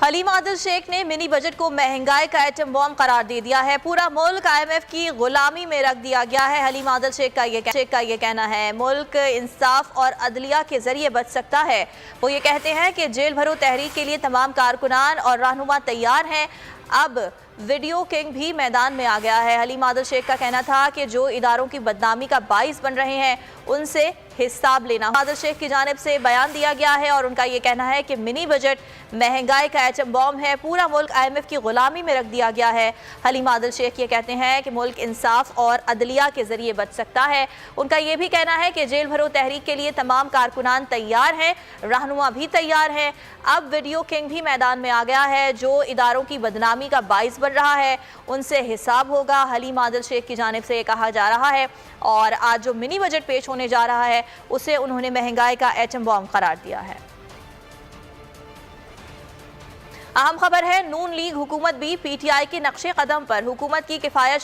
हलीम आदिल शेख ने mini budget को महंगाई का एटम बॉम्ब करार दे दिया है। पूरा मुल्क IMF की गुलामी में रख दिया गया है। हलीम आदिल शेख का ये कहना है मुल्क इंसाफ और अदलिया के जरिए बच सकता है। वो ये कहते हैं कि जेल भरो तहरीक के लिए तमाम कारकुनान और रहनुमा तैयार हैं। अब वीडियो किंग भी मैदान में आ गया है। हलीम आदिल शेख का कहना था कि जो इदारों की बदनामी का बाइस बन रहे हैं उनसे हिसाब लेना। आदिल शेख की जानिब से बयान दिया गया है और उनका ये कहना है कि मिनी बजट महंगाई का एटम बॉम्ब है। पूरा मुल्क IMF की गुलामी में रख दिया गया है। हलीम आदिल शेख ये कहते हैं कि मुल्क इंसाफ और अदलिया के जरिए बच सकता है। उनका ये भी कहना है कि जेल भरो तहरीक के लिए तमाम कारकुनान तैयार हैं, रहनुमा भी तैयार हैं। अब वीडियो किंग भी मैदान में आ गया है। जो इदारों की बदनामी का बाइस बन रहा है उनसे हिसाब होगा। हलीम आदिल शेख की जानिब से ये कहा जा रहा है और आज जो मिनी बजट पेश होने जा रहा है उसे उन्होंने महंगाई का एटम बॉम्ब करार दिया है। अहम खबर है, नून लीग हुकूमत भी PTI के नक्शे कदम पर। हुकूमत की किफायत